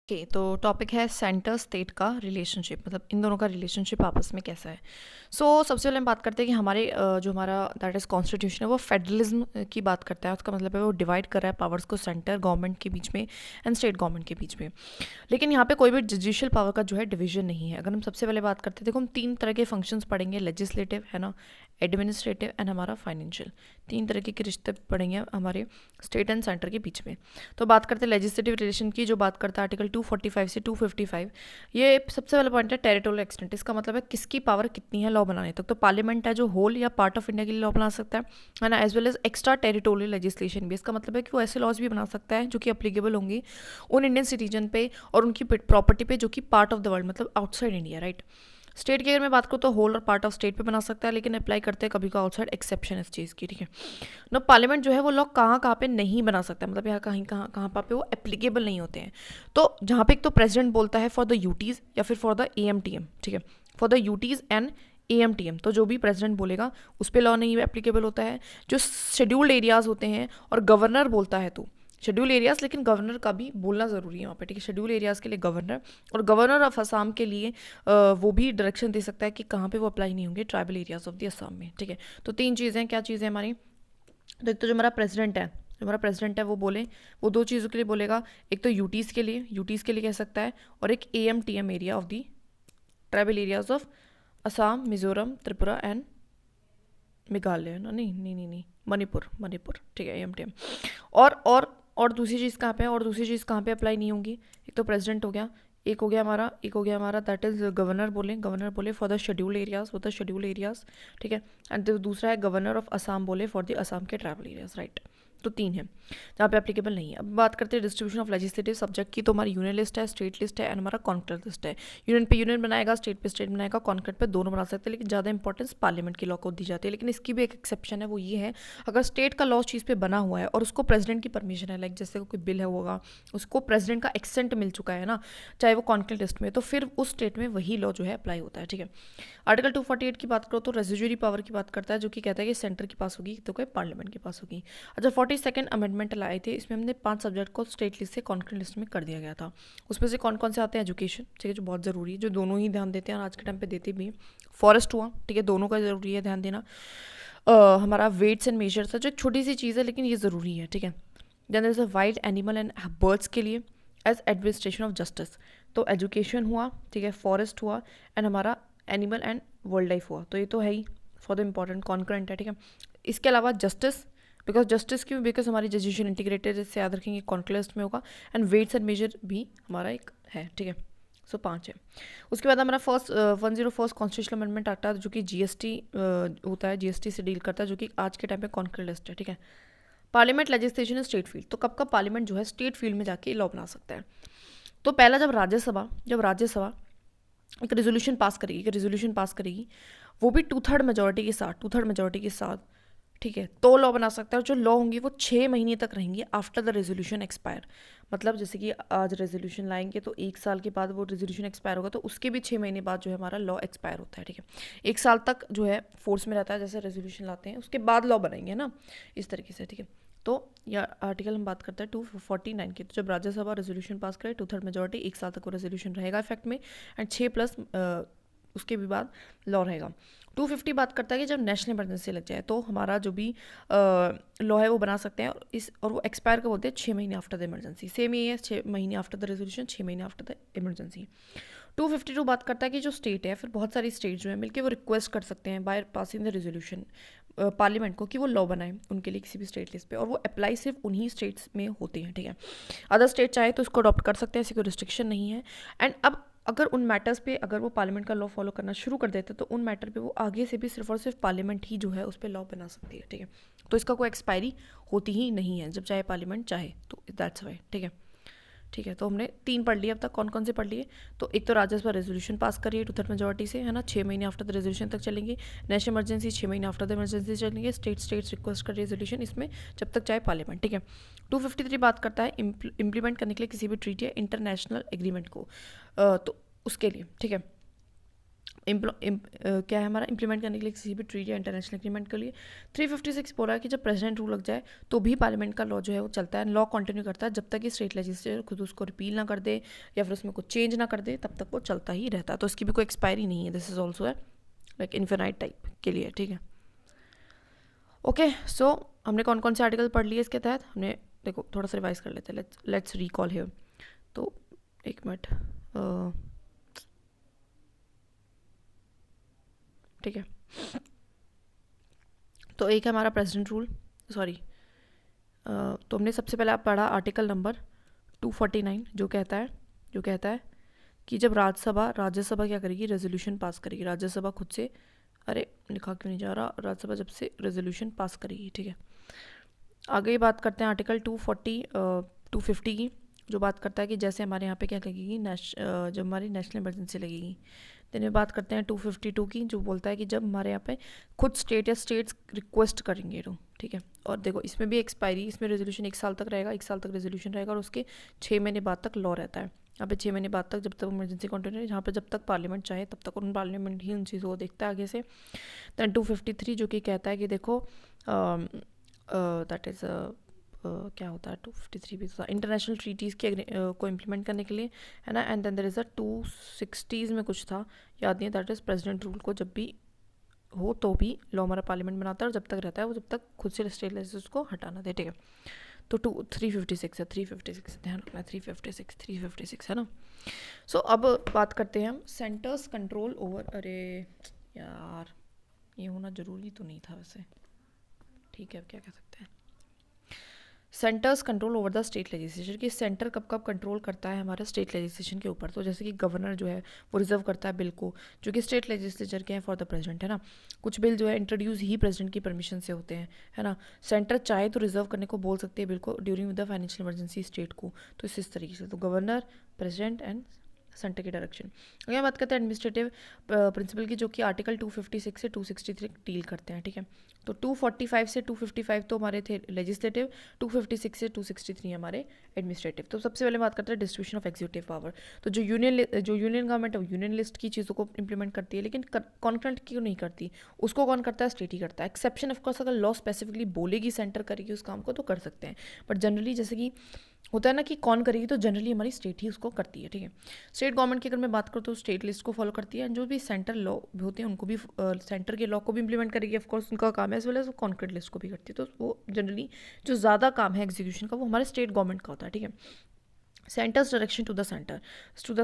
Okay तो topic है centre state का रिलेशनशिप, मतलब इन दोनों का रिलेशनशिप आपस में कैसा है। सबसे पहले हम बात करते हैं कि हमारे जो हमारा दैट इज़ कॉन्स्टिट्यूशन है वो फेडरलिज्म की बात करता है। उसका मतलब है वो डिवाइड कर रहा है पावर्स को सेंटर गवर्नमेंट के बीच में एंड स्टेट गवर्नमेंट के बीच में। लेकिन यहाँ पे कोई भी जुडिशियल पावर का जो है डिवीजन नहीं है। अगर हम सबसे पहले बात करते हैं, देखो हम तीन तरह के फंक्शंस पढ़ेंगे, लेजिस्लेटिव है ना, एडमिनिस्ट्रेटिव एंड हमारा फाइनेंशियल। तीन तरह के रिश्ते पढ़ेंगे हमारे स्टेट एंड सेंटर के बीच में। तो बात करते हैं लेजिस्लेटिव रिलेशन की, जो बात करता है आर्टिकल 245 से 255। ये सबसे पहला पॉइंट है टेरिटोरियल एक्सटेंट। इसका मतलब है किसकी पावर कितनी है लॉ बनाने तक। तो पार्लियामेंट है जो होल या पार्ट ऑफ इंडिया के लिए लॉ बना सकता है ना, as well as extra territorial legislation भी। इसका मतलब है कि वो ऐसे लॉज भी बना सकता है जो कि अप्लीकेबल होंगी उन इंडियन सिटीजन पे और उनकी प्रॉपर्टी पे जो कि पार्ट ऑफ द वर्ल्ड, मतलब आउटसाइड इंडिया, राइट। स्टेट की अगर मैं बात करूँ तो होल और पार्ट ऑफ स्टेट पे बना सकता है, लेकिन अप्लाई करते हैं कभी का आउटसाइड एक्सेप्शन इस चीज़ की, ठीक है। नो पार्लियामेंट जो है वो लॉ कहाँ पे नहीं बना सकता, मतलब यहाँ कहाँ पे वो एप्लीकेबल नहीं होते हैं। तो जहाँ पे एक तो प्रेसिडेंट बोलता है फॉर द यूटीज़ या फिर फॉर द AMTM, ठीक है, for the UTs and AMTM, तो जो भी प्रेसिडेंट बोलेगा उस पर लॉ नहीं एप्लीकेबल होता है। जो शेड्यूल्ड एरियाज होते हैं और गवर्नर बोलता है तो शेड्यूल एरियाज, लेकिन गवर्नर का भी बोलना ज़रूरी है वहाँ पे, ठीक है। शेड्यूल एरियाज़ के लिए गवर्नर, और गवर्नर ऑफ असम के लिए वो भी डायरेक्शन दे सकता है कि कहाँ पे वो अप्लाई नहीं होंगे tribal areas of the Assam में, ठीक है। तो तीन चीज़ें, क्या चीज़ें हमारी, तो एक तो जो हमारा प्रेसिडेंट है, वो बोले, वो दो चीज़ों के लिए बोलेगा। एक तो यूटीज़ के लिए कह सकता है, और एक AMTM area of the tribal areas of Assam, Mizoram, Tripura and Meghalaya ना, नहीं, मणिपुर, ठीक है, AMTM। और दूसरी चीज़ कहाँ पे है, और दूसरी चीज़ कहाँ पे अप्लाई नहीं होंगी। एक तो प्रेसिडेंट हो गया, एक हो गया हमारा दैट इज गवर्नर बोले फॉर द शेड्यूल एरियाज, ठीक है। एंड दूसरा है गवर्नर ऑफ असम बोले फॉर द असम के ट्राइबल एरियाज, राइट। तो तीन है जहाँ पे एप्लीकेबल नहीं है। अब बात करते हैं डिस्ट्रीब्यूशन ऑफ लेजिस्लेटिव सब्जेक्ट की। तो हमारी यूनियन लिस्ट है, स्टेट लिस्ट है एंड हमारा कॉन्करेंट लिस्ट है। यूनियन पे यूनियन बनाएगा, स्टेट पे स्टेट बनाएगा, कॉन्करेंट पे दोनों बना सकते हैं, लेकिन ज़्यादा इंपॉर्टेंस पार्लियामेंट की लॉ को दी जाती है। लेकिन इसकी भी एक एक्सेप्शन है, वो ये है अगर स्टेट का लॉ चीज़ पे बना हुआ है और उसको प्रेसिडेंट की परमिशन है, लाइक जैसे कोई बिल है होगा, उसको प्रेसिडेंट का एक्सेंट मिल चुका है ना, चाहे वो कॉन्करेंट लिस्ट में, तो फिर उस स्टेट में वही लॉ जो है अप्लाई होता है, ठीक है। आर्टिकल 248 की बात करो तो रेजिजुअरी पावर की बात करता है, जो कि कहता है कि सेंटर के पास होगी तो कोई पार्लियामेंट के पास होगी। अच्छा, 42nd अमेंडमेंट लाए थे, इसमें हमने 5 सब्जेक्ट को स्टेट लिस्ट से कॉन्करेंट लिस्ट में कर दिया गया था। उसमें से कौन कौन से आते हैं, एजुकेशन, ठीक है, जो बहुत ज़रूरी है, जो दोनों ही ध्यान देते हैं और आज के टाइम पे देते भी हैं। फॉरेस्ट हुआ, ठीक है, दोनों का ज़रूरी है ध्यान देना। हमारा वेट्स एंड मेजर्स है, जो एक छोटी सी चीज़ है लेकिन ये ज़रूरी है, ठीक है। Then there is a wild animal and birds के लिए एज एडमिनिस्ट्रेशन ऑफ जस्टिस। तो एजुकेशन हुआ, ठीक है, फॉरेस्ट हुआ एंड हमारा एनिमल एंड वर्ल्ड लाइफ हुआ, तो ये तो है ही फॉर द इम्पॉर्टेंट कॉन्करेंट है, ठीक है। इसके अलावा जस्टिस, बिकॉज जस्टिस क्यों, बिकॉज हमारी जजिशन इंटीग्रेटेड से याद रखेंगे कॉन्क्लेस्ट में होगा, एंड वेट्स एंड मेजर भी हमारा एक है, ठीक है। 5 है। उसके बाद हमारा 101 कॉन्स्टिट्यूशनल अमेंडमेंट आता है, जो कि GST होता है, GST से डील करता है, जो कि आज के टाइम पे कॉन्करेंट लिस्ट है, ठीक है। पार्लियामेंट लेजिस्लेशन स्टेट फील्ड, तो कब पार्लियामेंट जो है स्टेट फील्ड में जाके लॉ बना सकता है। तो पहला जब राज्यसभा एक रेजोल्यूशन पास करेगी, वो भी 2/3 मेजोरिटी के साथ, ठीक है, तो लॉ बना सकता है। और जो लॉ होंगी वो 6 महीने तक रहेंगी आफ्टर द रेजोल्यूशन एक्सपायर। मतलब जैसे कि आज रेजोल्यूशन लाएंगे तो 1 साल के बाद वो रेजोल्यूशन एक्सपायर होगा, तो उसके भी 6 महीने बाद जो है हमारा लॉ एक्सपायर होता है, ठीक है। 1 साल तक जो है फोर्स में रहता है, जैसे रेजोल्यूशन लाते हैं उसके बाद लॉ बनाएंगे ना, इस तरीके से, ठीक है। तो यह आर्टिकल हम बात करते हैं 249 की। तो जब राज्यसभा रेजोल्यूशन पास करे 2/3 मेजोरिटी, 1 साल तक वो रेजोल्यूशन रहेगा इफेक्ट में, एंड 6+ उसके भी बाद लॉ रहेगा। 250 बात करता है कि जब नेशनल इमरजेंसी लग जाए तो हमारा जो भी लॉ है वो बना सकते हैं, और वो एक्सपायर का बोलते हैं 6 महीने आफ्टर द इमरजेंसी। सेम ही है, 6 महीने आफ्टर द रेजोल्यूशन, 6 महीने आफ्टर द इमरजेंसी। 252 बात करता है कि जो स्टेट है, फिर बहुत सारी स्टेट जो है मिलकर वो रिक्वेस्ट कर सकते हैं by passing the resolution parliament को कि वो लॉ बनाए उनके लिए किसी भी स्टेट लिस्ट पे, और वो अप्लाई सिर्फ उन्हीं स्टेट्स में होते हैं, ठीक है। अदर स्टेट चाहे तो इसको अडॉप्ट कर सकते हैं, ऐसी कोई रिस्ट्रिक्शन नहीं है। एंड अब अगर उन मैटर्स पे अगर वो पार्लियामेंट का लॉ फॉलो करना शुरू कर देते तो उन मैटर पे वो आगे से भी सिर्फ और सिर्फ पार्लियामेंट ही जो है उस पर लॉ बना सकती है, ठीक है। तो इसका कोई एक्सपायरी होती ही नहीं है, जब चाहे पार्लियामेंट चाहे, तो दैट्स वाई, ठीक है। ठीक है, तो हमने 3 पढ़ लिए अब तक। कौन कौन से पढ़ लिए, तो एक तो राज्यसभा रेजोल्यूशन पास करिए 2/3 मेजोरिटी से, है ना, 6 महीने आफ्टर द रेजोल्यूशन तक चलेंगे। नेशनल इमरजेंसी 6 महीने आफ्टर द इमरजेंसी चलेंगे। स्टेट्स रिक्वेस्ट कर रेजोल्यूशन, इसमें जब तक चाहे पार्लियामेंट, ठीक है। 253 बात करता है इम्प्लीमेंट करने के लिए किसी भी ट्रीटी या इंटरनेशनल एग्रीमेंट को, तो उसके लिए, ठीक है। क्या है हमारा इम्प्लीमेंट करने के लिए किसी भी ट्रीटी या इंटरनेशनल एग्रीमेंट के लिए 356 बोल रहा है कि जब प्रेसिडेंट रूल लग जाए तो भी पार्लियामेंट का लॉ जो है वो चलता है, लॉ कंटिन्यू करता है जब तक कि स्टेट लेजिस्लेचर खुद उसको रिपील ना कर दे या फिर उसमें कुछ चेंज ना कर दे, तब तक वो चलता ही रहता है। तो इसकी भी कोई एक्सपायरी नहीं है। दिस इज ऑल्सो है लाइक इन्फिनाइट टाइप के लिए, ठीक है। ओके, सो हमने कौन कौन से आर्टिकल पढ़ लिए इसके तहत, हमने देखो थोड़ा सा रिवाइज कर लेते हैं। Let's recall here. तो एक मिनट, ठीक है। तो एक है हमारा प्रेसिडेंट रूल, सॉरी, तो हमने सबसे पहले आप पढ़ा आर्टिकल नंबर 249 जो कहता है कि जब राज्यसभा क्या करेगी, रेजोल्यूशन पास करेगी। राज्यसभा खुद से, अरे लिखा क्यों नहीं जा रहा, राज्यसभा जब से रेजोल्यूशन पास करेगी, ठीक है। आगे बात करते हैं आर्टिकल 250 की, जो बात करता है कि जैसे हमारे यहाँ पे क्या लगेगी, जब हमारी नेशनल इमरजेंसी लगेगी। दिन में बात करते हैं 252 की, जो बोलता है कि जब हमारे यहाँ पे खुद स्टेट या स्टेट्स रिक्वेस्ट करेंगे तो, ठीक है। और देखो इसमें भी एक्सपायरी, इसमें रेजोल्यूशन 1 साल तक रहेगा, 1 साल तक रेजोल्यूशन रहेगा और उसके 6 महीने बाद तक लॉ रहता है। यहाँ पे 6 महीने बाद तक, जब तक इमरजेंसी कंटिन्यू है, जहाँ पे जब तक पार्लियामेंट चाहे तब तक उन पार्लियामेंट ही उन चीज़ों को देखता है आगे से। दैन 253 जो कि कहता है कि देखो दैट इज़ क्या होता है 253 भी इंटरनेशनल ट्रीटीज़ के को इम्प्लीमेंट करने के लिए, है ना। And then there is a 260s में कुछ था, याद नहीं है, दैट इज़ प्रेसिडेंट रूल को जब भी हो तो भी लॉ हमारा पार्लियामेंट बनाता है और जब तक रहता है वो जब तक खुद से स्टेट लेजिस्लेचर को हटाना दे, ठीक है। तो 356 है, 356 ध्यान रखना, 356 है ना। सो अब बात करते हैं हम सेंटर्स कंट्रोल ओवर, अरे यार ये होना ज़रूरी तो नहीं था वैसे, ठीक है, अब क्या कह सकते हैं। Centres control over the state legislature, कि सेंटर कब कब कंट्रोल करता है हमारे स्टेट लेजिस्लेशन के ऊपर। तो जैसे कि गवर्नर जो है वो रिजर्व करता है बिल को, जो कि स्टेट लेजिस्लेचर के हैं फॉर द प्रेसिडेंट, है ना। कुछ बिल जो है इंट्रोड्यूस ही प्रेसिडेंट की परमिशन से होते हैं, है ना। सेंटर चाहे तो रिजर्व करने को बोल सकते हैं बिल को during the financial emergency state को। तो इस तरीके से तो गवर्नर, प्रेसिडेंट एंड सेंटर की डायरेक्शन। अगर बात करते हैं एडमिनिस्ट्रेटिव प्रिंसिपल की, जो कि आर्टिकल 256 से 263 डील करते हैं, ठीक है। तो 245 से 255 तो हमारे थे लेजिस्लेटिव, 256 से 263 हमारे एडमिनिस्ट्रेटिव। तो सबसे पहले बात करते हैं डिस्ट्रीब्यूशन ऑफ एग्जीक्यूटिव पावर। तो जो यूनियन गवर्नमेंट है वो यूनियन लिस्ट की चीज़ों को इंप्लीमेंट करती है, लेकिन कॉन्करेंट क्यों नहीं करती, उसको कौन करता है, स्टेट ही करता है। एक्सेप्शन ऑफकोर्स अगर लॉ स्पेसिफिकली बोलेगी सेंटर करेगी उस काम को तो कर सकते हैं, बट जनरली जैसे कि होता है ना कि कौन करेगी, तो जनरली हमारी स्टेट ही उसको करती है, ठीक है। स्टेट गवर्नमेंट की अगर मैं बात करूँ तो स्टेट लिस्ट को फॉलो करती है, जो भी सेंटर लॉ होते हैं उनको भी सेंटर के लॉ को भी इंप्लीमेंट करेगी, ऑफकोर्स उनका काम है, एज वेल एज वो कॉन्क्रीट लिस्ट को भी करती है। तो वो जनरली जो ज़्यादा काम है एग्जीक्यूशन का वो हमारे स्टेट गवर्नमेंट का होता है, ठीक है। Centre's direction to the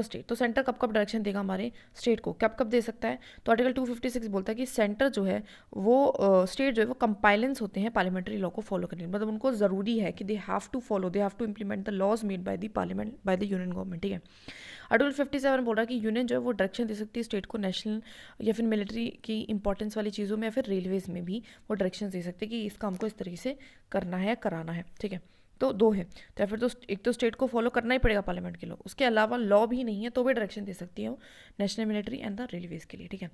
state, तो सेंटर कब कब डायरेक्शन देगा हमारे स्टेट को, कब कब दे सकता है। तो आर्टिकल 256 बोलता है कि सेंटर जो है वो स्टेट जो है वो कंपाइलेंस होते हैं पार्लियामेंट्री लॉ को फॉलो करने, मतलब उनको ज़रूरी है कि they have to implement the laws made by the parliament by the union government, ठीक है। आर्टिकल 57 बोल रहा है कि यूनियन जो है वो डायरेक्शन दे सकती है स्टेट को नेशनल या फिर मिलिट्री की इंपॉर्टेंस वाली चीज़ों में या फिर रेलवेज में भी वो डायरेक्शन दे सकते हैं कि इस काम को इस तरीके से करना है, कराना है, ठीक है। तो दो है, तो फिर तो एक तो स्टेट को फॉलो करना ही पड़ेगा पार्लियामेंट के लॉ, उसके अलावा लॉ भी नहीं है तो भी डायरेक्शन दे सकती है वो national military and the railways के लिए, ठीक है।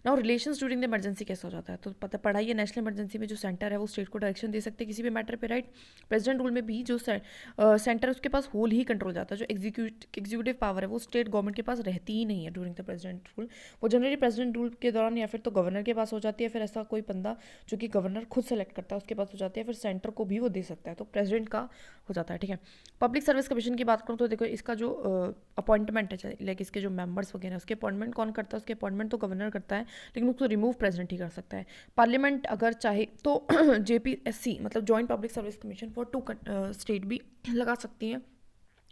Now relations during the emergency कैसा हो जाता है, तो पता पढ़ा ही है, नेशनल इमरजेंसी में जो सेंटर है वो स्टेट को डायरेक्शन दे सकते हैं किसी भी मैटर पे, राइट। प्रेसिडेंट रूल में भी जो सेंटर उसके पास होल ही कंट्रोल जाता है, जो एग्जीक्यूटिव पावर है वो स्टेट गवर्नमेंट के पास रहती ही नहीं है ड्यूरिंग द प्रेसिडेंट रूल, वो जनरली प्रेसिडेंट रूल के दौरान या फिर तो गवर्नर के पास हो जाती है, फिर ऐसा कोई बंदा जो कि गवर्नर खुद सेलेक्ट करता है उसके पास हो जाती है, फिर सेंटर को भी वो दे सकता है, तो प्रेसिडेंट का हो जाता है, ठीक है। पब्लिक सर्विस कमीशन की बात करूँ तो देखो इसका जो अपॉइंटमेंट है, लाइक इसके जो मेंबर्स वगैरह उसके अपॉइंटमेंट कौन करता है, उसके अपॉइंटमेंट तो गवर्नर करता है, लेकिन उसको रिमूव प्रेसिडेंट ही कर सकता है। पार्लियामेंट अगर चाहे तो JPSC मतलब joint public service commission for 2 state भी लगा सकती है,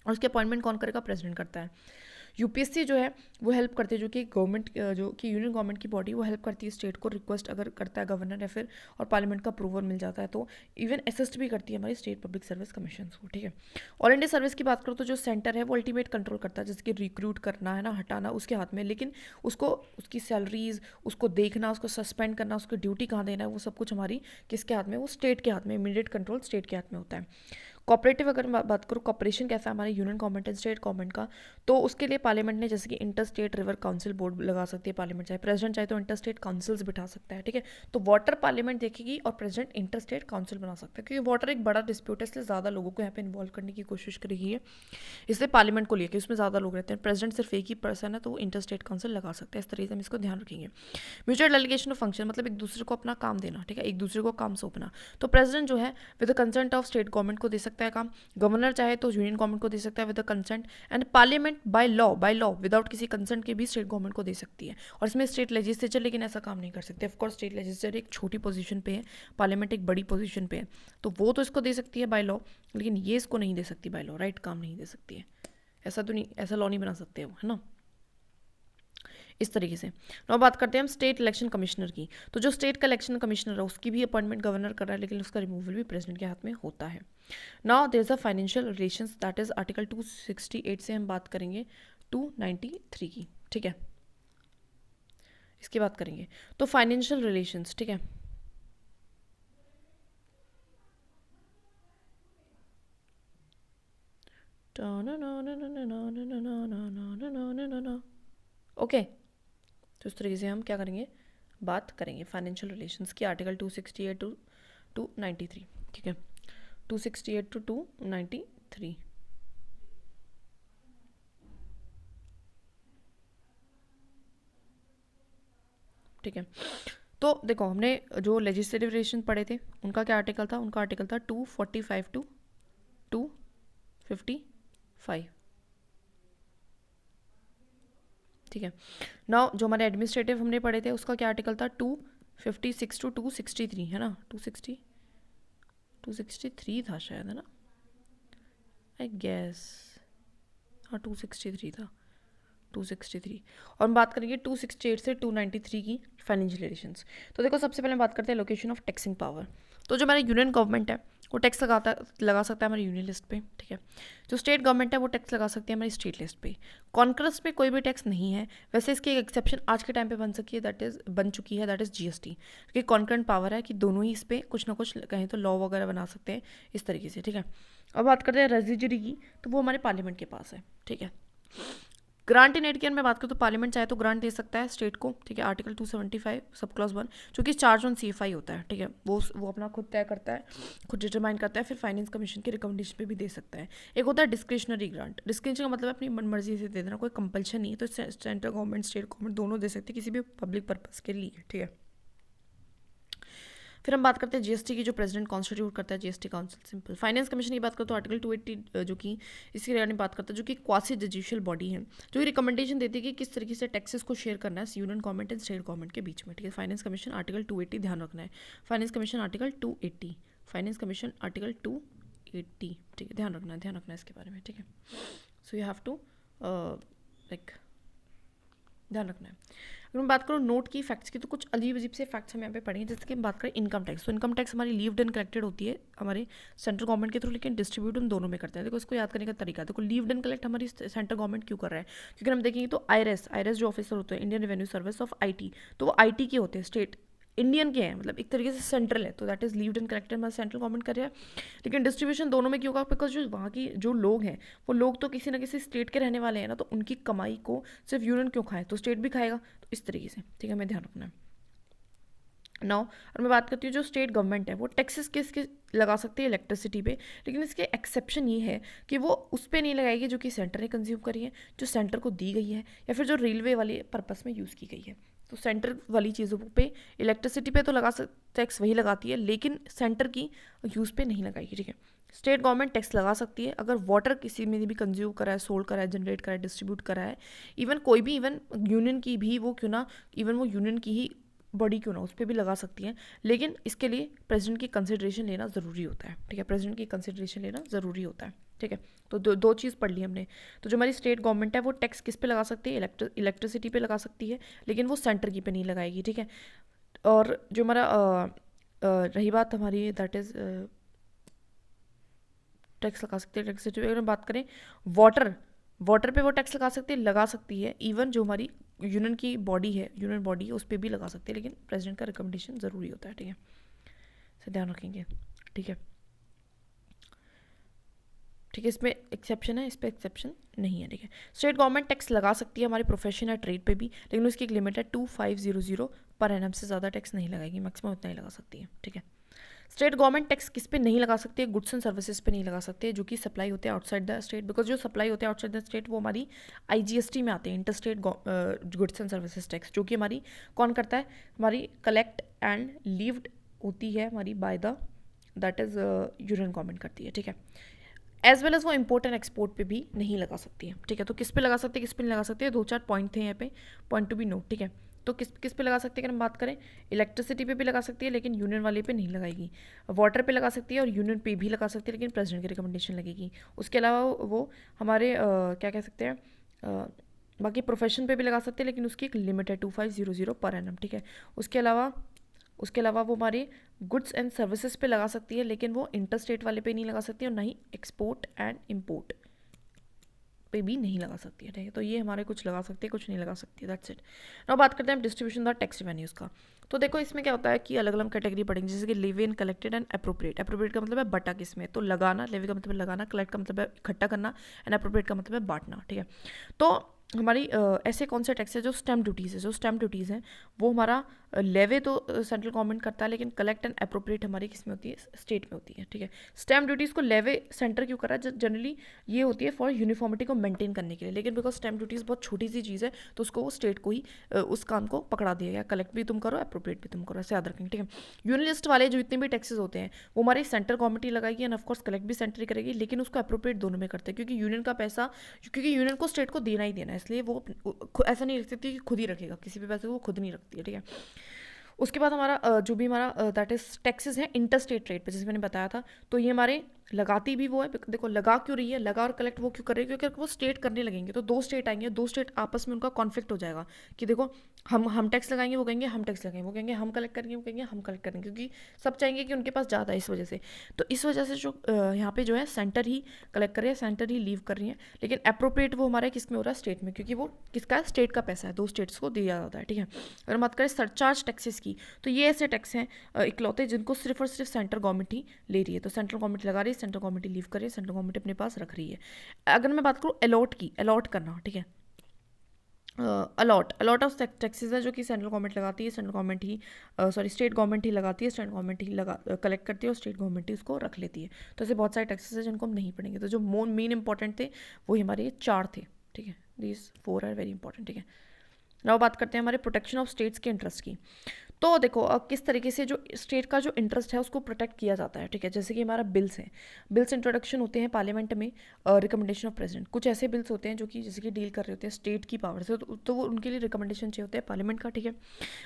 और उसके अपॉइंटमेंट कौन करेगा, प्रेसिडेंट करता है। UPSC जो है वो हेल्प करती है, जो कि गवर्नमेंट जो कि यूनियन गवर्नमेंट की बॉडी, वो हेल्प करती है स्टेट को, रिक्वेस्ट अगर करता है गवर्नर या फिर और पार्लियामेंट का अप्रूवल मिल जाता है तो इवन असिस्ट भी करती है हमारी स्टेट पब्लिक सर्विस कमीशन को, ठीक है। ऑल इंडिया सर्विस की बात करो तो जो सेंटर है वो अल्टीमेट कंट्रोल करता है, जैसे कि रिक्रूट करना है ना, हटाना उसके हाथ में, लेकिन उसको उसकी सैलरीज उसको देखना, उसको सस्पेंड करना, उसको ड्यूटी कहाँ देना है, वो सब कुछ हमारी किसके हाथ में, वो स्टेट के हाथ में, इमीडिएट कंट्रोल स्टेट के हाथ में होता है। कोऑपरेटिव अगर मैं बात करूँ, कॉपरेशन कैसा है हमारे union government and state government का, तो उसके लिए पार्लियामेंट ने जैसे कि inter state river council board लगा सकती है पार्लियामेंट, चाहे प्रेसिडेंट चाहे तो इंटर स्टेट काउंसिल्स बिठा सकता है, ठीक है। तो वाटर पार्लियामेंट देखेगी और प्रेसिडेंट इंटर स्टेट काउंसिल बना सकता है, क्योंकि वाटर एक बड़ा डिस्प्यूट है, इसलिए ज़्यादा लोगों को यहाँ पे इन्वॉल्व करने की कोशिश करेगी है, इसलिए पार्लियामेंट को लेकर उसमें ज़्यादा लोग रहते हैं। प्रेसिडेंट सिर्फ एक ही पर्सन है तो वो इंटर स्टेट काउंसिल लगा सकते हैं, इस तरीके से हम इसको ध्यान रखेंगे। म्यूचुअल डेलीगेशन ऑफ फंक्शन मतलब एक दूसरे को अपना काम देना, ठीक है, एक दूसरे को काम सौंपना। तो प्रेसिडेंट जो है with the consent of state government को दे सकता है काम, गवर्नर चाहे तो यूनियन गवर्नमेंट को दे सकता है with the consent, and parliament by law without किसी कंसेंट के भी स्टेट गवर्नमेंट को दे सकती है। और इसमें स्टेट लेजिस्लेचर लेकिन ऐसा काम नहीं कर सकते। ऑफकोर्स स्टेट लेजिस्लेचर एक छोटी पोजीशन पे है, पार्लियामेंट एक बड़ी पोजीशन पे है, तो वो तो इसको दे सकती है बाय लॉ, लेकिन ये इसको नहीं दे सकती बाय लॉ, राइट, काम नहीं दे सकती है। ऐसा तो नहीं, ऐसा लॉ नहीं बना सकते वो, है ना, इस तरीके से। अब बात करते हैं हम स्टेट इलेक्शन कमिश्नर की। तो जो स्टेट का इलेक्शन कमिश्नर है उसकी भी अपॉइंटमेंट गवर्नर कर रहा है, लेकिन उसका रिमूवल भी प्रेसिडेंट के हाथ में होता है। Now there is a financial relations, that is article 268 से हम बात करेंगे 293 की, ठीक है, इसकी बात करेंगे। तो फाइनेंशियल रिलेशंस, ठीक है, ओके, तो इस तरीके से हम क्या करेंगे, बात करेंगे फाइनेंशियल रिलेशंस की, आर्टिकल 268 टू 293, ठीक है, 268 टू 293, ठीक है। तो देखो हमने जो लेजिस्लेटिव रिलेशन पढ़े थे उनका क्या आर्टिकल था, उनका आर्टिकल था 245 टू 255, ठीक है। नाउ जो हमारे एडमिनिस्ट्रेटिव हमने पढ़े थे उसका क्या आर्टिकल था, 256 टू 263, है ना, 263 था शायद, है ना, आई गैस, हाँ 263 था, 263। और हम बात करेंगे 268 से 293 की फाइनेंशियल रिलेशंस। तो देखो सबसे पहले बात करते हैं लोकेशन ऑफ टैक्सिंग पावर। तो जो हमारा यूनियन गवर्नमेंट है वो टैक्स लगा सकता है हमारी यूनियन लिस्ट पे, ठीक है। जो स्टेट गवर्नमेंट है वो टैक्स लगा सकती है हमारी स्टेट लिस्ट पे। कॉन्करस पे कोई भी टैक्स नहीं है, वैसे इसकी एक एक्सेप्शन आज के टाइम पे बन चुकी है, दैट इज़ जीएसटी, क्योंकि कॉन्करेंट पावर है कि दोनों ही इस पर कुछ ना कुछ कहें तो लॉ वगैरह बना सकते हैं इस तरीके से, ठीक है। अब बात करते हैं रेजिडरी की, तो वो हमारे पार्लियामेंट के पास है, ठीक है। ग्रांट इन एड की मैं बात करूँ तो पार्लियामेंट चाहे तो ग्रांट दे सकता है स्टेट को, ठीक है, आर्टिकल 275 सब क्लॉज 1, जो कि चार्ज ऑन CFI होता है, ठीक है, वो अपना खुद तय करता है, खुद डिटरमाइन करता है, फिर फाइनेंस कमीशन की रिकमेंडेशन पे भी दे सकता है। एक होता है डिस्क्रिशनरी ग्रांट, डिस्क्रिशनरी का मतलब अपनी मनमर्जी से दे देना, कोई कंपल्शन नहीं है, तो सेंट्रल गवर्नमेंट स्टेट गवर्नमेंट दोनों दे सकते हैं किसी भी पब्लिक पर्पज़ के लिए, ठीक है। फिर हम बात करते हैं जीएसटी की, जो प्रेसिडेंट कॉन्स्टिट्यूट करता है GST council, simple. Finance commission की बात करो तो आर्टिकल 280 जो कि इसके रिगार्डिंग बात करता है, जो कि क्वासी जुडिशियल बॉडी है, जो रिकमेंडेशन देती है कि किस तरीके से टैक्सेस को शेयर करना है union government and state government के बीच में, ठीक है। फाइनेंस कमीशन आर्टिकल 280 ध्यान रखना है, finance commission article 280, finance commission article 280, ठीक है, ध्यान रखना है इसके बारे में, ठीक है। So you have to like ध्यान रखना है। अगर मैं बात करूँ नोट की, फैक्ट्स की, तो कुछ अजीब अजीब से फैक्ट्स हम यहाँ पे पढ़ेंगे, जैसे कि हम बात करें इनकम टैक्स। तो इनकम टैक्स हमारी लीव्ड एंड कलेक्टेड होती है हमारे सेंट्रल गवर्नमेंट के थ्रू, लेकिन डिस्ट्रीब्यूट हम दोनों में करते हैं। देखो इसको याद करने का तरीका, देखो लीव्ड एंड कलेक्ट हमारी सेंट्रल गवर्नमेंट क्यों कर रहा है, क्योंकि हम देखेंगे तो आईआरएस जो ऑफिसर होते हैं, Indian revenue service of IT, तो वो IT के होते हैं, स्टेट इंडियन के हैं, मतलब एक तरीके से सेंट्रल है, तो that is levied and collected हमारा सेंट्रल गवर्नमेंट कर रहा है। लेकिन डिस्ट्रीब्यूशन दोनों में क्यों होगा, बिकॉज जो वहाँ की जो लोग हैं वो लोग तो किसी ना किसी स्टेट के रहने वाले हैं ना, तो उनकी कमाई को सिर्फ यूनियन क्यों खाए, तो स्टेट भी खाएगा, तो इस तरीके से, ठीक है, हमें ध्यान रखना है। नाउ और मैं बात करती हूँ जो स्टेट गवर्नमेंट है वो टैक्सेस किसके लगा सकती है, इलेक्ट्रिसिटी पे, लेकिन इसके एक्सेप्शन ये है कि वो उस पर नहीं लगाएगी जो कि सेंटर ने कंज्यूम करी है, जो सेंटर को दी गई है, या फिर जो रेलवे वाले पर्पस में यूज़ की गई है। तो सेंटर वाली चीज़ों पे, इलेक्ट्रिसिटी पे तो टैक्स वही लगाती है, लेकिन सेंटर की यूज़ पे नहीं लगाएगी, ठीक है। स्टेट गवर्नमेंट टैक्स लगा सकती है अगर वाटर किसी में भी कंज्यूम करा है, सोल्ड करा है, जनरेट करा है, डिस्ट्रीब्यूट करा है, इवन कोई भी, इवन यूनियन की भी वो क्यों ना, इवन वो यूनियन की ही बॉडी क्यों ना, उस पर भी लगा सकती हैं, लेकिन इसके लिए प्रेसिडेंट की कंसिडरेशन लेना ज़रूरी होता है, ठीक है, प्रेसिडेंट की कंसिडरेशन लेना ज़रूरी होता है, ठीक है। तो दो चीज़ पढ़ ली हमने। तो जो हमारी स्टेट गवर्नमेंट है वो टैक्स किस पे लगा सकती है, इलेक्ट्रिसिटी पे लगा सकती है, लेकिन वो सेंटर की पे नहीं लगाएगी, ठीक है। और जो हमारा रही बात हमारी, दैट इज़ टैक्स लगा सकती है इलेक्ट्रिसिटी पे। अगर हम बात करें वाटर पे वो टैक्स लगा सकती है, इवन जो हमारी यूनियन की बॉडी है, यूनियन बॉडी है, उस पर भी लगा सकते हैं, लेकिन प्रेसिडेंट का रिकमेंडेशन ज़रूरी होता है, ठीक है, इसे ध्यान रखेंगे, ठीक है। ठीक है, इसमें एक्सेप्शन है, इस पर एक्सेप्शन नहीं है। ठीक है, स्टेट गवर्नमेंट टैक्स लगा सकती है हमारी प्रोफेशन या ट्रेड पे भी, लेकिन उसकी एक लिमिट है 2500 पर एनम से ज़्यादा टैक्स नहीं लगाएगी, मैक्सिमम उतना ही लगा सकती है। ठीक है, स्टेट गवर्नमेंट टैक्स किस पे नहीं लगा सकती है? गुड्स एंड सर्विसेज पे नहीं लगा सकते, जो कि सप्लाई होते हैं आउटसाइड द स्टेट, बिकॉज जो सप्लाई होते हैं आउटसाइड द स्टेट वो हमारी IGST में आते हैं, inter state goods and services tax, जो कि हमारी कौन करता है? हमारी कलेक्ट एंड लीव्ड होती है हमारी by the that is union government करती है। ठीक है, एज वेल एज वो इम्पोर्ट एंड एक्सपोर्ट पे भी नहीं लगा सकती है। ठीक है, तो किस पे लगा सकती है, किस पे नहीं लगा सकती है? 2-4 पॉइंट थे यहाँ पे, पॉइंट टू बी नोट। ठीक है, तो किस किस पे लगा सकती है? अगर हम बात करें, इलेक्ट्रिसिटी पे भी लगा सकती है, लेकिन यूनियन वाले पे नहीं लगाएगी। वाटर पे लगा सकती है और यूनियन पे भी लगा सकती है, लेकिन प्रेसिडेंट की रिकमेंडेशन लगेगी। उसके अलावा वो हमारे क्या कह सकते हैं, बाकी प्रोफेशन पे भी लगा सकते हैं, लेकिन उसकी एक लिमिट है 2500 पर एनम। ठीक है, उसके अलावा वो हमारे गुड्स एंड सर्विसेज पे लगा सकती है, लेकिन वो इंटर स्टेट वाले पे नहीं लगा सकती और ना ही एक्सपोर्ट एंड इम्पोर्ट पे भी नहीं लगा सकती है। ठीक है, तो ये हमारे कुछ लगा सकती है, कुछ नहीं लगा सकती है, दैट्स इट। अब बात करते हैं डिस्ट्रीब्यूशन द टैक्स रेवेन्यूज का। तो देखो इसमें क्या होता है कि अलग अलग कैटेगरी पढ़ेंगे, जैसे कि levy in, collected and appropriate. Appropriate का मतलब है बटा किसमें, तो लगाना, लेवी का मतलब है लगाना, कलेक्ट का मतलब है इकट्ठा करना, एंड अप्रोप्रिएट का मतलब है बांटना। ठीक है, तो हमारी ऐसे कौन से टैक्स है जो स्टैम्प ड्यूटीज़ है, जो स्टैम्प ड्यूटीज़ हैं वो हमारा लेवे तो सेंट्रल गवर्नमेंट करता है, लेकिन कलेक्ट एंड अप्रोप्रिएट हमारी किस में होती है? स्टेट में होती है। ठीक है, स्टैम्प ड्यूटीज़ को लेवे सेंटर क्यों कर रहा है? जनरली ये होती है फॉर यूनिफॉर्मिटी को मेंटेन करने के लिए, लेकिन बिकॉज स्टैम्प ड्यूटीज़ बहुत छोटी सी चीज़ है तो उसको वो स्टेट को ही उस काम को पकड़ा दिया गया, कलेक्ट भी तुम करो, अप्रोप्रिएट भी तुम करो, ऐसे याद रखेंगे। ठीक है, यूनियन लिस्ट वाले जो इतने भी टैक्सेस होते हैं वो हमारी सेंट्रल गवर्नमेंट ही लगाएगी, एंड ऑफकोर्स कलेक्ट भी सेंटर ही करेगी, लेकिन उसको अप्रोप्रिएट दोनों में करते हैं, क्योंकि यूनियन का पैसा, क्योंकि यूनियन को स्टेट को देना ही देना है, इसलिए वो ऐसा नहीं रख सकती कि खुद ही रखेगा, किसी भी पैसे को खुद नहीं रखती है। ठीक है, उसके बाद हमारा जो भी हमारा दैट इज टैक्सेस है इंटर स्टेट ट्रेड पे, जैसे मैंने बताया था, तो ये हमारे लगाती भी वो है। देखो लगा क्यों रही है, लगा और कलेक्ट वो क्यों कर रही है? क्योंकि वो स्टेट करने लगेंगे तो दो स्टेट आएंगे, दो स्टेट आपस में उनका कॉन्फ्लिक्ट हो जाएगा कि देखो हम टैक्स लगाएंगे, वो कहेंगे हम टैक्स लगाएंगे, वो कहेंगे हम कलेक्ट करेंगे, वो कहेंगे हम कलेक्ट करेंगे, क्योंकि सब चाहेंगे कि उनके पास ज़्यादा है इस वजह से। तो इस वजह से जो यहाँ पे जो है सेंटर ही कलेक्ट कर रही है, सेंटर ही लीव कर रही है, लेकिन अप्रोप्रिएट वो हमारे किस में हो रहा है? स्टेट में, क्योंकि वो किसका है? स्टेट का पैसा है, दो स्टेट्स को दिया जाता है। ठीक है, अगर बात करें सरचार्ज टैक्सेस की, तो ये ऐसे टैक्स हैं इकलौते जिनको सिर्फ और सिर्फ सेंट्रल गवर्नमेंट ही ले रही है, तो सेंट्रल गवर्नमेंट लगा रही है, सेंट्रल गवर्नमेंट ही लीव कर रही है, सेंट्रल गवर्नमेंट अपने पास रख रही है। अगर मैं बात करूँ अलॉट की, अलॉट करना, ठीक है, अलॉट ऑफ टैक्सेस है जो कि सेंट्रल गवर्नमेंट लगाती है, सेंट्रल गवर्नमेंट ही स्टेट गवर्नमेंट ही लगाती है, स्टेट गवर्नमेंट ही कलेक्ट करती है और स्टेट गवर्नमेंट ही उसको रख लेती है। तो ऐसे बहुत सारे टैक्सेस हैं जिनको हम नहीं पढ़ेंगे, तो जो मेन इंपॉर्टेंट थे वही हमारे ये 4 थे। ठीक है, दीज 4 आर वेरी इंपॉर्टेंट। ठीक है, अब बात करते हैं हमारे प्रोटेक्शन ऑफ स्टेट्स के इंटरेस्ट की। तो देखो किस तरीके से जो स्टेट का जो इंटरेस्ट है उसको प्रोटेक्ट किया जाता है। ठीक है, जैसे कि हमारा बिल्स है, बिल्स इंट्रोडक्शन होते हैं पार्लियामेंट में रिकमेंडेशन ऑफ प्रेसिडेंट। कुछ ऐसे बिल्स होते हैं जो कि जैसे कि डील कर रहे होते हैं स्टेट की पावर से, तो वो उनके लिए रिकमेंडेशन चाहिए होता है पार्लियामेंट का। ठीक है,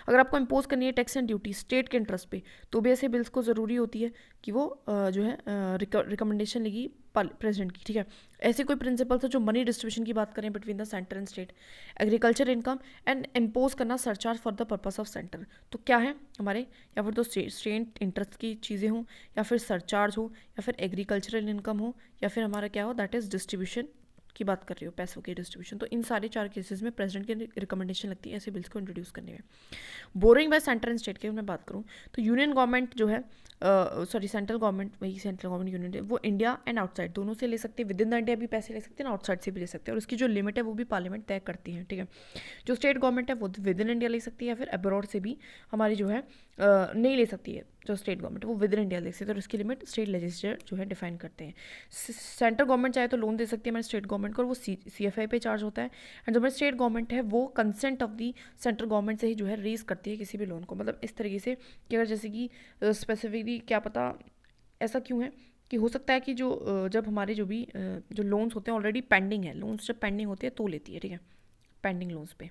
अगर आपको इम्पोज करनी है टैक्स एंड ड्यूटी स्टेट के इंटरेस्ट पे, तो भी ऐसे बिल्स को ज़रूरी होती है कि वो जो है रिकमेंडेशन लेगी प्रेसिडेंट की। ठीक है, ऐसे कोई प्रिंसिपल्स है जो मनी डिस्ट्रीब्यूशन की बात करें between the centre and state, agriculture income and impose करना surcharge for the purpose of centre. तो क्या है हमारे, या फिर तो स्टेट इंटरेस्ट की चीज़ें हों, या फिर सरचार्ज हो, या फिर एग्रीकल्चरल इनकम हो, या फिर हमारा क्या हो, दैट इज़ डिस्ट्रीब्यूशन की बात कर रही हो, पैसों की डिस्ट्रीब्यूशन। तो इन सारे 4 केसेस में प्रेसिडेंट की रिकमेंडेशन लगती है ऐसे बिल्स को इंट्रोड्यूस करने में। Boring bye centre and state की मैं बात करूँ तो यूनियन गवर्नमेंट जो है सेंट्रल गवर्नमेंट, वही सेंट्रल गवर्नमेंट यूनियन, वो इंडिया एंड आउटसाइड दोनों से ले सकते हैं, विद इन द इंडिया भी पैसे ले सकते हैं, आउटसाइड से भी ले सकते हैं, और उसकी जो लिमिट है वो भी पार्लियामेंट तय करती है। ठीक है, जो स्टेट गवर्नमेंट है वो विद इन इंडिया ले सकती है, या फिर अब्रॉड से भी हमारी जो है नहीं ले सकती है। जो स्टेट गवर्नमेंट वो विद इन इंडिया ले सकती है, और उसकी लिमिट स्टेट लेजिस्लेचर जो है डिफाइन करते हैं। सेंट्रल गवर्नमेंट चाहे तो लोन दे सकती है हमारे स्टेट गवर्नमेंट को, और वो CFI पे चार्ज होता है, एंड जो हमारी स्टेट गवर्नमेंट है वो consent of the central government से ही जो है रेज करती है किसी भी लोन को। मतलब इस तरीके से कि अगर जैसे कि स्पेसिफिकली क्या पता ऐसा क्यों है कि हो सकता है कि जो जब हमारे जो भी जो लोन्स होते हैं ऑलरेडी पेंडिंग है, लोन्स जब पेंडिंग होती है तो लेती है। ठीक है, पेंडिंग लोन्स पे।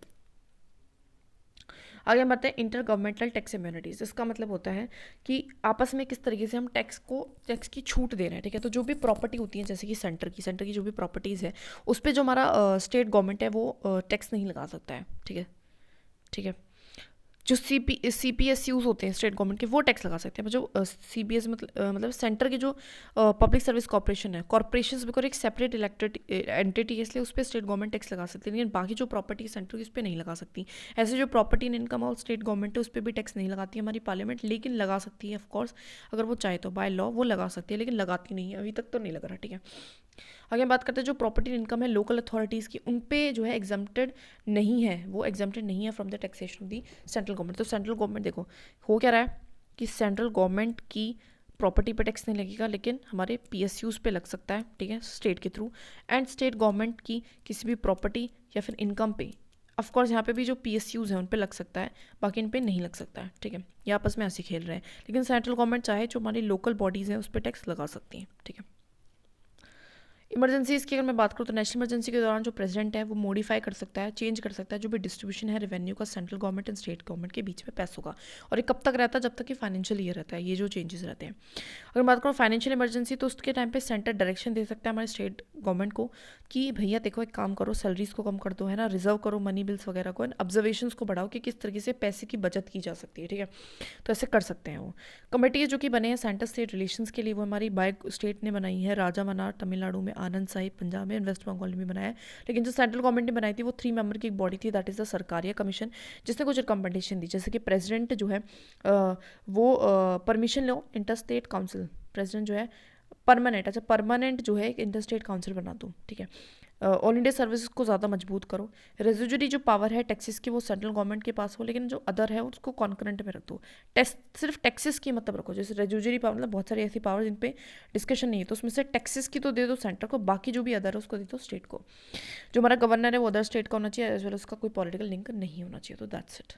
आगे हम बढ़ते हैं इंटर गवर्नमेंटल टैक्स इम्यूनिटीज़। इसका मतलब होता है कि आपस में किस तरीके से हम टैक्स की छूट दे रहे हैं। ठीक है, तो जो भी प्रॉपर्टी होती है जैसे कि सेंटर की जो भी प्रॉपर्टीज़ है उस पर जो हमारा स्टेट गवर्नमेंट है वो टैक्स नहीं लगा सकता है। ठीक है, ठीक है, जो CPSUs होते हैं स्टेट गवर्नमेंट के वो टैक्स लगा सकते हैं, जो CPS मतलब सेंटर के जो पब्लिक सर्विस कॉर्पोरेशन है, कॉर्पोरेशन बिकॉज एक सेपरेट इलेक्टेड एंटिटी है, इसलिए उस पर स्टेट गवर्नमेंट टैक्स लगा सकती है, लेकिन बाकी जो प्रॉपर्टी सेंटर की उस पर नहीं लगा सकती। ऐसे जो प्रॉपर्टी इन इनकम और स्टेट गवर्नमेंट है उस पर भी टैक्स नहीं लगाती है हमारी पार्लियामेंट, लेकिन लगा सकती है ऑफकोर्स, अगर वो चाहे तो बाय लॉ वो लगा सकती है, लेकिन लगाती नहीं है, अभी तक तो नहीं लग रहा। ठीक है, आगे हम बात करते हैं जो प्रॉपर्टी इनकम है लोकल अथॉरिटीज़ की, उन पे जो है एग्जम्प्टेड नहीं है, वो एग्जम्प्टेड नहीं है from the taxation of the central government. तो सेंट्रल गवर्नमेंट देखो हो क्या रहा है कि सेंट्रल गवर्नमेंट की प्रॉपर्टी पे टैक्स नहीं लगेगा, लेकिन हमारे पीएसयूज़ पे लग सकता है, ठीक है, स्टेट के थ्रू। एंड स्टेट गवर्नमेंट की किसी भी प्रॉपर्टी या फिर इनकम पे ऑफकोर्स यहाँ पे भी जो पीएसयूज़ हैं उन पे लग सकता है, बाकी इन पे नहीं लग सकता है, ठीक है। ये आपस में ऐसे खेल रहे हैं, लेकिन सेंट्रल गवर्नमेंट चाहे जो हमारी लोकल बॉडीज़ हैं उस पर टैक्स लगा सकती हैं, ठीक है। इमरजेंसीज़ की अगर मैं बात करूँ तो नेशनल इमरजेंसी के दौरान जो प्रेसिडेंट है वो मॉडिफाई कर सकता है, चेंज कर सकता है जो भी डिस्ट्रीब्यूशन है रेवेन्यू का central government and state government के बीच में पैसों का। और ये कब तक रहता है? जब तक कि फाइनेंशियल ईयर रहता है, ये जो चेंजेस रहते हैं। अगर बात करूँ फाइनेंशियल इमरजेंसी, तो उसके टाइम पे सेंटर डायरेक्शन दे सकता है हमारे स्टेट गवर्नमेंट को कि भैया देखो एक काम करो, सैलरीज को कम कर दो, है ना, रिजर्व करो मनी बिल्स वगैरह को, एंड ऑब्जर्वेशंस को बढ़ाओ कि किस तरीके से पैसे की बचत की जा सकती है, ठीक है। तो ऐसे कर सकते हैं वो कमेटी जो कि बने हैं सेंटर स्टेट रिलेशंस के लिए, वो हमारी बाय स्टेट ने बनाई है, राजा मनार तमिलनाडु में, आनंद साहिब पंजाब में, वेस्ट बंगाल में बनाया है। लेकिन जो सेंट्रल गवर्नमेंट ने बनाई थी वो 3 मेंबर की एक बॉडी थी, that is the Sarkaria commission, जिसने कुछ रिकमेंडेशन दी, जैसे कि प्रेसिडेंट जो है वो परमिशन लो इंटर स्टेट काउंसिल, प्रेसिडेंट जो है परमानेंट, अच्छा परमानेंट जो है एक इंटर स्टेट काउंसिल बना दो, ठीक है। ऑल इंडिया सर्विसेज को ज़्यादा मजबूत करो। रेजिजुअरी जो पावर है टैक्सेस की वो सेंट्रल गवर्नमेंट के पास हो, लेकिन जो अदर है उसको कॉन्करेंट में रख दो। सिर्फ टैक्सेस की मतलब रखो, जैसे रेजिजुअरी पावर मतलब बहुत सारी ऐसी पावर जिन पे डिस्कशन नहीं है, तो उसमें से टैक्सेस की तो दे दो सेंटर को, बाकी जो भी अदर है उसको दे दो स्टेट को। जो हमारा गवर्नर है वो अदर स्टेट का होना चाहिए, एज वेल उसका कोई पॉलिटिकल लिंक नहीं होना चाहिए। तो दैट्स इट।